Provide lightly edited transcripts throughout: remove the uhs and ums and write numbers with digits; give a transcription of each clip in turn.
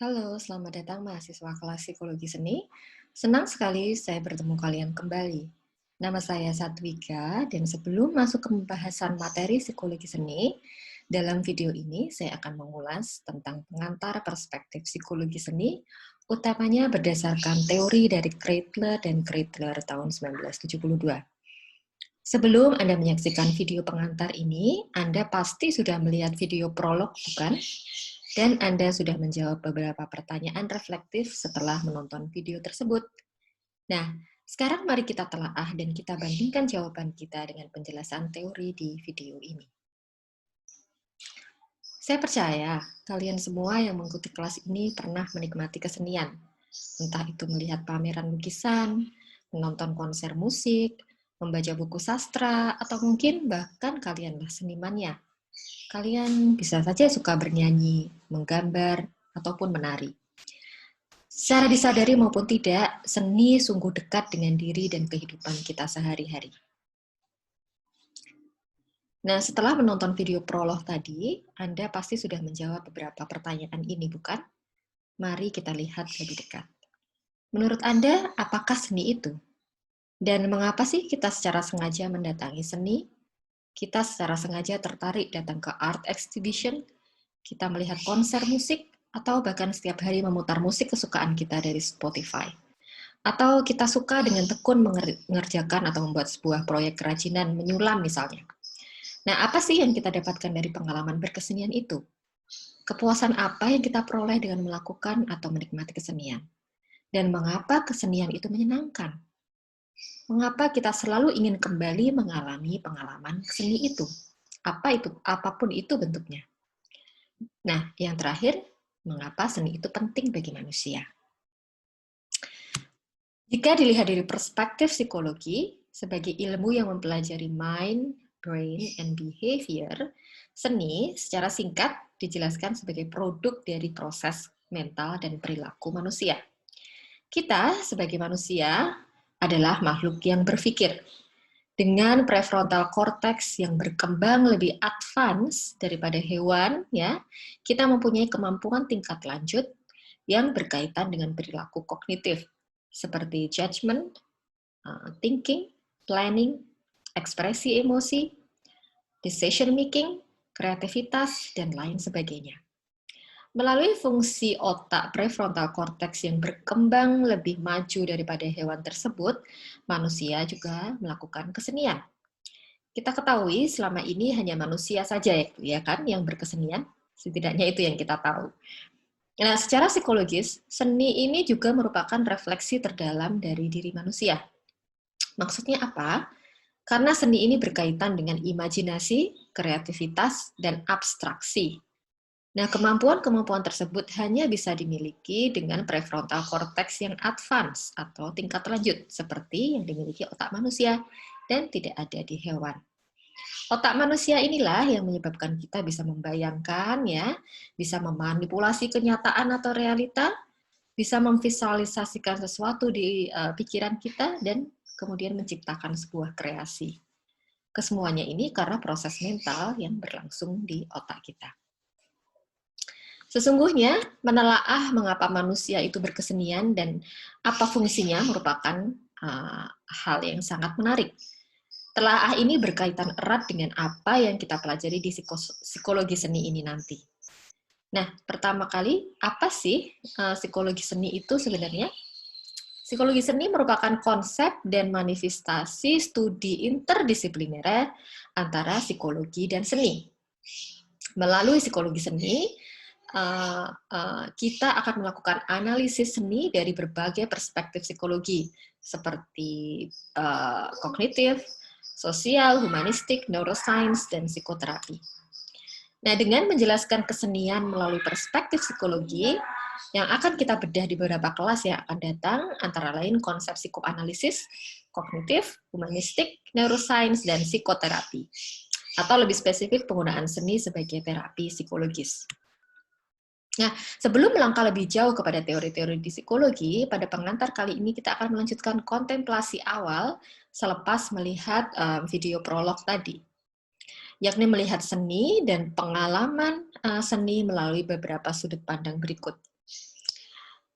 Halo, selamat datang mahasiswa kelas Psikologi Seni. Senang sekali saya bertemu kalian kembali. Nama saya Satwika, dan sebelum masuk ke pembahasan materi psikologi seni, dalam video ini saya akan mengulas tentang pengantar perspektif psikologi seni, utamanya berdasarkan teori dari Kreitler dan Kreitler tahun 1972. Sebelum Anda menyaksikan video pengantar ini, Anda pasti sudah melihat video prolog, bukan? Dan Anda sudah menjawab beberapa pertanyaan reflektif setelah menonton video tersebut. Nah, sekarang mari kita telaah dan kita bandingkan jawaban kita dengan penjelasan teori di video ini. Saya percaya kalian semua yang mengikuti kelas ini pernah menikmati kesenian, entah itu melihat pameran lukisan, menonton konser musik, membaca buku sastra, atau mungkin bahkan kalianlah senimannya. Kalian bisa saja suka bernyanyi, menggambar, ataupun menari. Secara disadari maupun tidak, seni sungguh dekat dengan diri dan kehidupan kita sehari-hari. Nah, setelah menonton video prolog tadi, Anda pasti sudah menjawab beberapa pertanyaan ini, bukan? Mari kita lihat lebih dekat. Menurut Anda, apakah seni itu? Dan mengapa sih kita secara sengaja mendatangi seni? Kita secara sengaja tertarik datang ke art exhibition, kita melihat konser musik, atau bahkan setiap hari memutar musik kesukaan kita dari Spotify. Atau kita suka dengan tekun mengerjakan atau membuat sebuah proyek kerajinan menyulam misalnya. Nah, apa sih yang kita dapatkan dari pengalaman berkesenian itu? Kepuasan apa yang kita peroleh dengan melakukan atau menikmati kesenian? Dan mengapa kesenian itu menyenangkan? Mengapa kita selalu ingin kembali mengalami pengalaman seni itu? Apapun itu bentuknya. Nah, yang terakhir, mengapa seni itu penting bagi manusia? Jika dilihat dari perspektif psikologi, sebagai ilmu yang mempelajari mind, brain, and behavior, seni secara singkat dijelaskan sebagai produk dari proses mental dan perilaku manusia. Kita sebagai manusia adalah makhluk yang berpikir. Dengan prefrontal cortex yang berkembang lebih advance daripada hewan, ya, kita mempunyai kemampuan tingkat lanjut yang berkaitan dengan perilaku kognitif, seperti judgment, thinking, planning, ekspresi emosi, decision making, kreativitas, dan lain sebagainya. Melalui fungsi otak prefrontal cortex yang berkembang lebih maju daripada hewan tersebut, manusia juga melakukan kesenian. Kita ketahui selama ini hanya manusia saja ya kan yang berkesenian, setidaknya itu yang kita tahu. Nah, secara psikologis, seni ini juga merupakan refleksi terdalam dari diri manusia. Maksudnya apa? Karena seni ini berkaitan dengan imajinasi, kreativitas, dan abstraksi. Nah, kemampuan-kemampuan tersebut hanya bisa dimiliki dengan prefrontal cortex yang advance atau tingkat lanjut, seperti yang dimiliki otak manusia dan tidak ada di hewan. Otak manusia inilah yang menyebabkan kita bisa membayangkan, ya, bisa memanipulasi kenyataan atau realita, bisa memvisualisasikan sesuatu di pikiran kita, dan kemudian menciptakan sebuah kreasi. Kesemuanya ini karena proses mental yang berlangsung di otak kita. Sesungguhnya, menelaah mengapa manusia itu berkesenian dan apa fungsinya merupakan hal yang sangat menarik. Telaah ini berkaitan erat dengan apa yang kita pelajari di psikologi seni ini nanti. Nah, pertama kali, apa sih psikologi seni itu sebenarnya? Psikologi seni merupakan konsep dan manifestasi studi interdisipliner antara psikologi dan seni. Melalui psikologi seni, kita akan melakukan analisis seni dari berbagai perspektif psikologi, seperti kognitif, sosial, humanistik, neuroscience, dan psikoterapi. Nah, dengan menjelaskan kesenian melalui perspektif psikologi, yang akan kita bedah di beberapa kelas yang akan datang, antara lain konsep psikoanalisis, kognitif, humanistik, neuroscience, dan psikoterapi. Atau lebih spesifik, penggunaan seni sebagai terapi psikologis. Nah, sebelum melangkah lebih jauh kepada teori-teori di psikologi, pada pengantar kali ini kita akan melanjutkan kontemplasi awal selepas melihat video prolog tadi, yakni melihat seni dan pengalaman seni melalui beberapa sudut pandang berikut.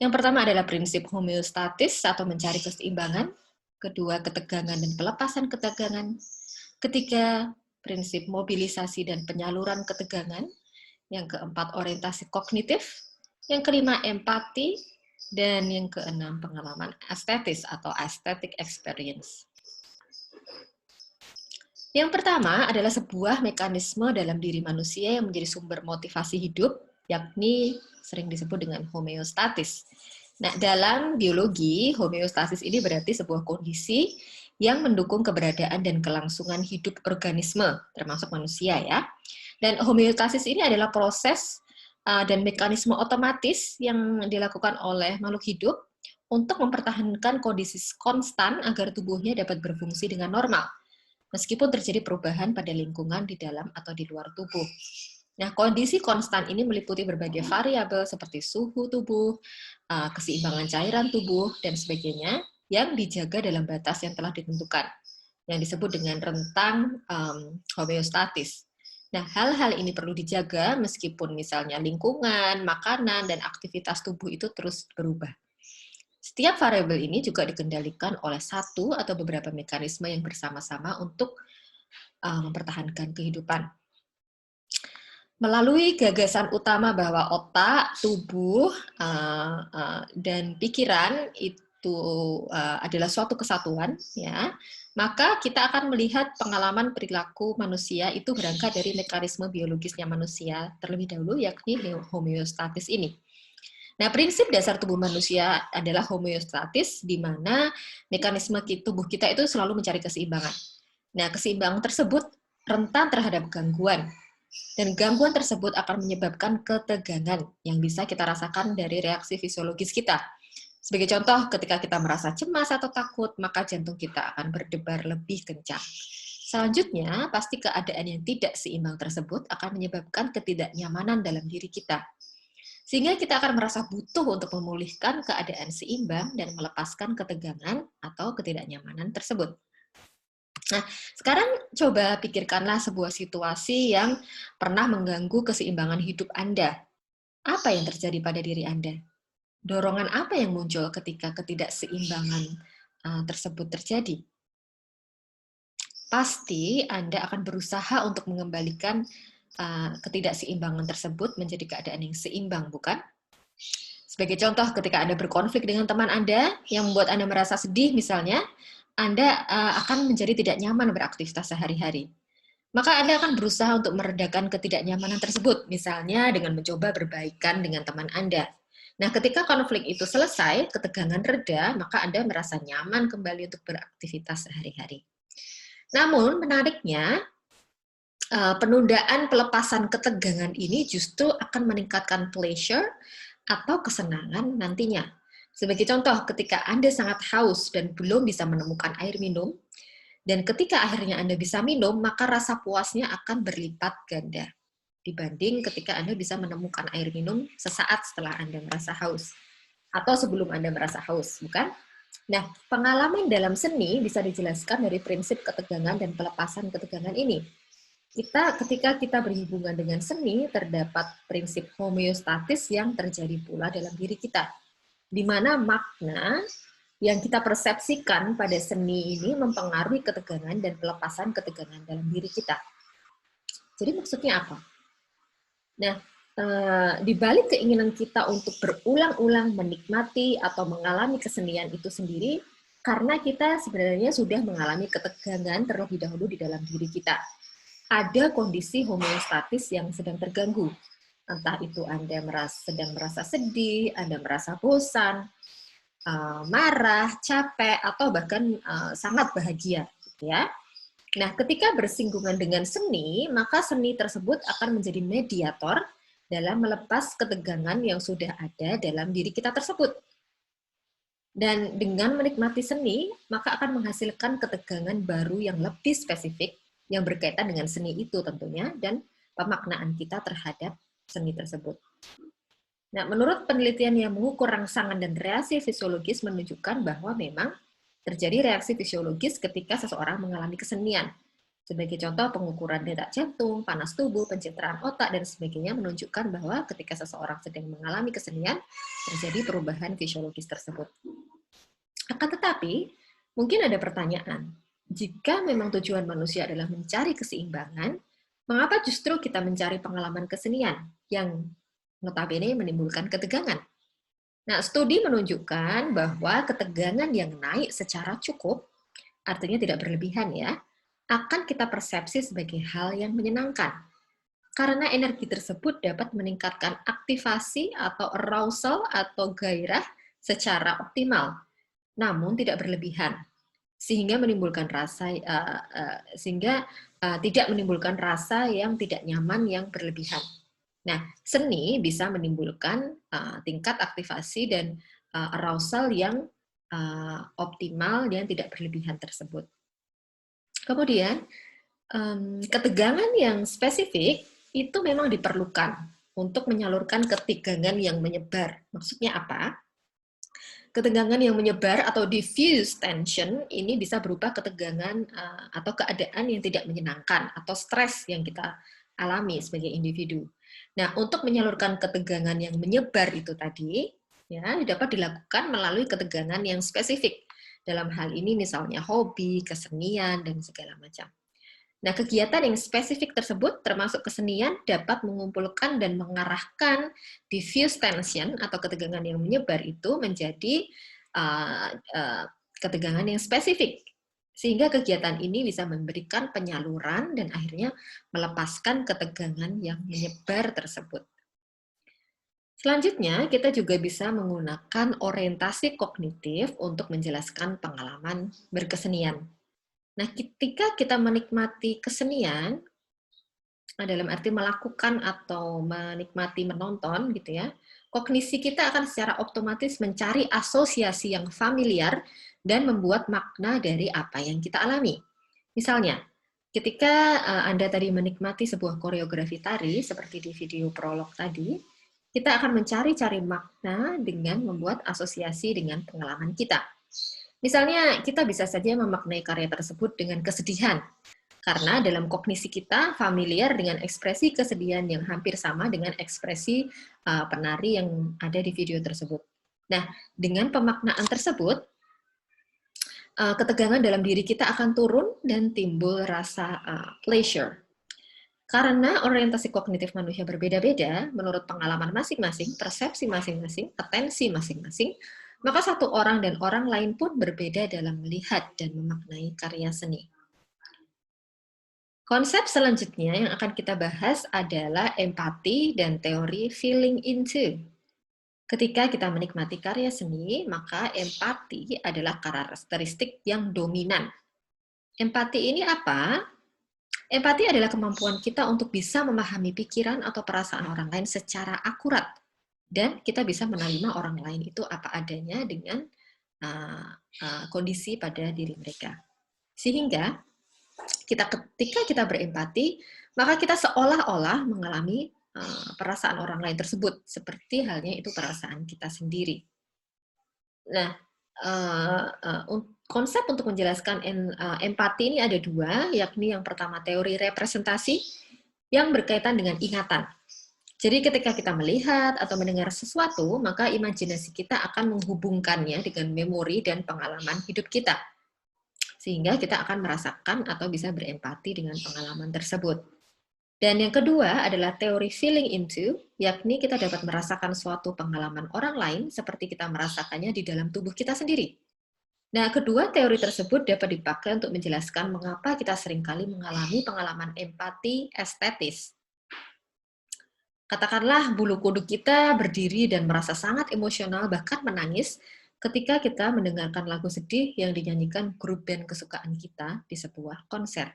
Yang pertama adalah prinsip homeostatis atau mencari keseimbangan. Kedua, ketegangan dan pelepasan ketegangan. Ketiga, prinsip mobilisasi dan penyaluran ketegangan. Yang keempat, orientasi kognitif. Yang kelima, empati. Dan yang keenam, pengalaman estetis atau aesthetic experience. Yang pertama adalah sebuah mekanisme dalam diri manusia yang menjadi sumber motivasi hidup, yakni sering disebut dengan homeostatis. Nah, dalam biologi, homeostasis ini berarti sebuah kondisi yang mendukung keberadaan dan kelangsungan hidup organisme, termasuk manusia ya. Dan homeostasis ini adalah proses dan mekanisme otomatis yang dilakukan oleh makhluk hidup untuk mempertahankan kondisi konstan agar tubuhnya dapat berfungsi dengan normal, meskipun terjadi perubahan pada lingkungan di dalam atau di luar tubuh. Nah, kondisi konstan ini meliputi berbagai variabel seperti suhu tubuh, keseimbangan cairan tubuh, dan sebagainya yang dijaga dalam batas yang telah ditentukan, yang disebut dengan rentang homeostatis. Nah, hal-hal ini perlu dijaga meskipun misalnya lingkungan, makanan, dan aktivitas tubuh itu terus berubah. Setiap variabel ini juga dikendalikan oleh satu atau beberapa mekanisme yang bersama-sama untuk mempertahankan kehidupan. Melalui gagasan utama bahwa otak, tubuh, dan pikiran itu adalah suatu kesatuan, ya, maka kita akan melihat pengalaman perilaku manusia itu berangkat dari mekanisme biologisnya manusia terlebih dahulu, yakni homeostatis ini. Nah, prinsip dasar tubuh manusia adalah homeostatis, di mana mekanisme tubuh kita itu selalu mencari keseimbangan. Nah, keseimbangan tersebut rentan terhadap gangguan, dan gangguan tersebut akan menyebabkan ketegangan yang bisa kita rasakan dari reaksi fisiologis kita. Sebagai contoh, ketika kita merasa cemas atau takut, maka jantung kita akan berdebar lebih kencang. Selanjutnya, pasti keadaan yang tidak seimbang tersebut akan menyebabkan ketidaknyamanan dalam diri kita. Sehingga kita akan merasa butuh untuk memulihkan keadaan seimbang dan melepaskan ketegangan atau ketidaknyamanan tersebut. Nah, sekarang coba pikirkanlah sebuah situasi yang pernah mengganggu keseimbangan hidup Anda. Apa yang terjadi pada diri Anda? Dorongan apa yang muncul ketika ketidakseimbangan tersebut terjadi? Pasti Anda akan berusaha untuk mengembalikan ketidakseimbangan tersebut menjadi keadaan yang seimbang, bukan? Sebagai contoh, ketika Anda berkonflik dengan teman Anda yang membuat Anda merasa sedih misalnya, Anda akan menjadi tidak nyaman beraktivitas sehari-hari. Maka Anda akan berusaha untuk meredakan ketidaknyamanan tersebut, misalnya dengan mencoba berbaikan dengan teman Anda. Nah, ketika konflik itu selesai, ketegangan reda, maka Anda merasa nyaman kembali untuk beraktivitas sehari-hari. Namun, menariknya, penundaan pelepasan ketegangan ini justru akan meningkatkan pleasure atau kesenangan nantinya. Sebagai contoh, ketika Anda sangat haus dan belum bisa menemukan air minum, dan ketika akhirnya Anda bisa minum, maka rasa puasnya akan berlipat ganda dibanding ketika Anda bisa menemukan air minum sesaat setelah Anda merasa haus atau sebelum Anda merasa haus, bukan? Nah, pengalaman dalam seni bisa dijelaskan dari prinsip ketegangan dan pelepasan ketegangan ini. Ketika kita berhubungan dengan seni, terdapat prinsip homeostatis yang terjadi pula dalam diri kita, di mana makna yang kita persepsikan pada seni ini mempengaruhi ketegangan dan pelepasan ketegangan dalam diri kita. Jadi maksudnya apa? Nah, di balik keinginan kita untuk berulang-ulang menikmati atau mengalami kesenian itu sendiri, karena kita sebenarnya sudah mengalami ketegangan terlebih dahulu di dalam diri kita. Ada kondisi homeostatis yang sedang terganggu. Entah itu Anda sedang merasa sedih, Anda merasa bosan, marah, capek, atau bahkan sangat bahagia, ya. Nah, ketika bersinggungan dengan seni, maka seni tersebut akan menjadi mediator dalam melepas ketegangan yang sudah ada dalam diri kita tersebut. Dan dengan menikmati seni, maka akan menghasilkan ketegangan baru yang lebih spesifik yang berkaitan dengan seni itu tentunya, dan pemaknaan kita terhadap seni tersebut. Nah, menurut penelitian yang mengukur rangsangan dan reaksi fisiologis menunjukkan bahwa memang terjadi reaksi fisiologis ketika seseorang mengalami kesenian. Sebagai contoh, pengukuran detak jantung, panas tubuh, pencitraan otak, dan sebagainya menunjukkan bahwa ketika seseorang sedang mengalami kesenian, terjadi perubahan fisiologis tersebut. Akan tetapi, mungkin ada pertanyaan, jika memang tujuan manusia adalah mencari keseimbangan, mengapa justru kita mencari pengalaman kesenian yang notabene menimbulkan ketegangan? Nah, studi menunjukkan bahwa ketegangan yang naik secara cukup, artinya tidak berlebihan ya, akan kita persepsi sebagai hal yang menyenangkan. Karena energi tersebut dapat meningkatkan aktivasi atau arousal atau gairah secara optimal, namun tidak berlebihan, sehingga menimbulkan rasa tidak menimbulkan rasa yang tidak nyaman yang berlebihan. Nah, seni bisa menimbulkan tingkat aktivasi dan arousal yang optimal dan tidak berlebihan tersebut. Kemudian, ketegangan yang spesifik itu memang diperlukan untuk menyalurkan ketegangan yang menyebar. Maksudnya apa? Ketegangan yang menyebar atau diffuse tension ini bisa berupa ketegangan atau keadaan yang tidak menyenangkan atau stres yang kita alami sebagai individu. Nah, untuk menyalurkan ketegangan yang menyebar itu tadi, ya dapat dilakukan melalui ketegangan yang spesifik. Dalam hal ini misalnya hobi, kesenian, dan segala macam. Nah, kegiatan yang spesifik tersebut termasuk kesenian dapat mengumpulkan dan mengarahkan diffuse tension atau ketegangan yang menyebar itu menjadi ketegangan yang spesifik. Sehingga kegiatan ini bisa memberikan penyaluran dan akhirnya melepaskan ketegangan yang menyebar tersebut. Selanjutnya, kita juga bisa menggunakan orientasi kognitif untuk menjelaskan pengalaman berkesenian. Nah, ketika kita menikmati kesenian, dalam arti melakukan atau menikmati menonton gitu ya, kognisi kita akan secara otomatis mencari asosiasi yang familiar dan membuat makna dari apa yang kita alami. Misalnya, ketika Anda tadi menikmati sebuah koreografi tari seperti di video prolog tadi, kita akan mencari-cari makna dengan membuat asosiasi dengan pengalaman kita. Misalnya, kita bisa saja memaknai karya tersebut dengan kesedihan, karena dalam kognisi kita familiar dengan ekspresi kesedihan yang hampir sama dengan ekspresi penari yang ada di video tersebut. Nah, dengan pemaknaan tersebut, ketegangan dalam diri kita akan turun dan timbul rasa pleasure. Karena orientasi kognitif manusia berbeda-beda, menurut pengalaman masing-masing, persepsi masing-masing, atensi masing-masing, maka satu orang dan orang lain pun berbeda dalam melihat dan memaknai karya seni. Konsep selanjutnya yang akan kita bahas adalah empati dan teori feeling into. Ketika kita menikmati karya seni, maka empati adalah karakteristik yang dominan. Empati ini apa? Empati adalah kemampuan kita untuk bisa memahami pikiran atau perasaan orang lain secara akurat. Dan kita bisa menerima orang lain itu apa adanya dengan kondisi pada diri mereka. Sehingga ketika kita berempati, maka kita seolah-olah mengalami perasaan orang lain tersebut, seperti halnya itu perasaan kita sendiri. Nah, konsep untuk menjelaskan empati ini ada dua, yakni yang pertama teori representasi yang berkaitan dengan ingatan. Jadi ketika kita melihat atau mendengar sesuatu, maka imajinasi kita akan menghubungkannya dengan memori dan pengalaman hidup kita. Sehingga kita akan merasakan atau bisa berempati dengan pengalaman tersebut. Dan yang kedua adalah teori feeling into, yakni kita dapat merasakan suatu pengalaman orang lain seperti kita merasakannya di dalam tubuh kita sendiri. Nah, kedua teori tersebut dapat dipakai untuk menjelaskan mengapa kita seringkali mengalami pengalaman empati estetis. Katakanlah bulu kuduk kita berdiri dan merasa sangat emosional, bahkan menangis, ketika kita mendengarkan lagu sedih yang dinyanyikan grup band kesukaan kita di sebuah konser.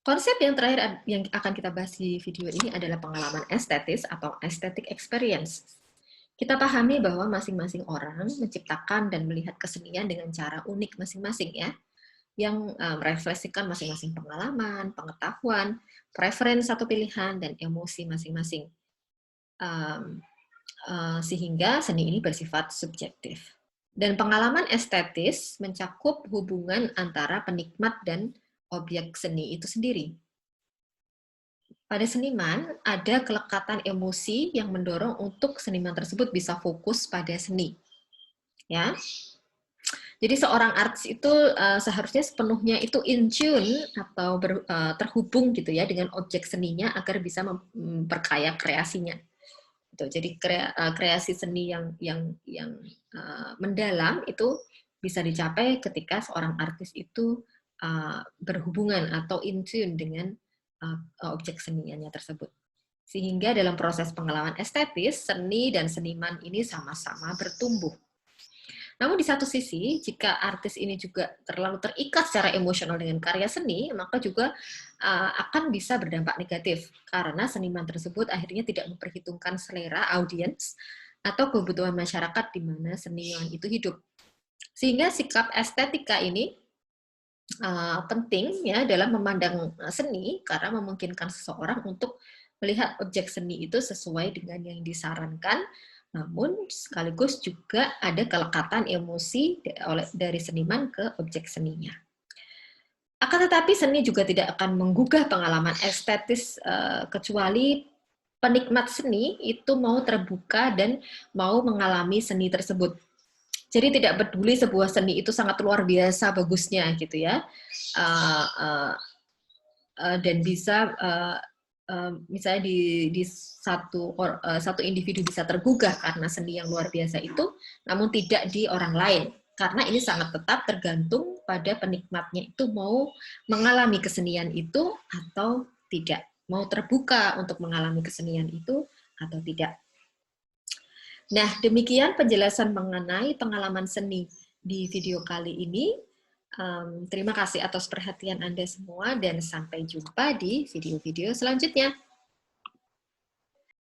Konsep yang terakhir yang akan kita bahas di video ini adalah pengalaman estetis atau aesthetic experience. Kita pahami bahwa masing-masing orang menciptakan dan melihat kesenian dengan cara unik masing-masing ya, yang merefleksikan masing-masing pengalaman, pengetahuan, preferensi atau pilihan, dan emosi masing-masing. Sehingga seni ini bersifat subjektif. Dan pengalaman estetis mencakup hubungan antara penikmat dan objek seni itu sendiri. Pada seniman, ada kelekatan emosi yang mendorong untuk seniman tersebut bisa fokus pada seni. Ya, jadi seorang artis itu seharusnya sepenuhnya itu in tune atau terhubung gitu ya dengan objek seninya agar bisa memperkaya kreasinya. Jadi kreasi seni yang mendalam itu bisa dicapai ketika seorang artis itu berhubungan atau in tune dengan objek seninya tersebut. Sehingga dalam proses pengalaman estetis, seni dan seniman ini sama-sama bertumbuh. Namun di satu sisi, jika artis ini juga terlalu terikat secara emosional dengan karya seni, maka juga akan bisa berdampak negatif karena seniman tersebut akhirnya tidak memperhitungkan selera audiens atau kebutuhan masyarakat di mana seniman itu hidup. Sehingga sikap estetika ini penting ya dalam memandang seni karena memungkinkan seseorang untuk melihat objek seni itu sesuai dengan yang disarankan, namun sekaligus juga ada kelekatan emosi dari seniman ke objek seninya. Akan tetapi seni juga tidak akan menggugah pengalaman estetis kecuali penikmat seni itu mau terbuka dan mau mengalami seni tersebut. Jadi tidak peduli sebuah seni itu sangat luar biasa bagusnya gitu ya, dan bisa misalnya di satu individu bisa tergugah karena seni yang luar biasa itu, namun tidak di orang lain. Karena ini sangat tetap tergantung pada penikmatnya itu mau mengalami kesenian itu atau tidak, mau terbuka untuk mengalami kesenian itu atau tidak. Nah, demikian penjelasan mengenai pengalaman seni di video kali ini. Terima kasih atas perhatian Anda semua dan sampai jumpa di video-video selanjutnya.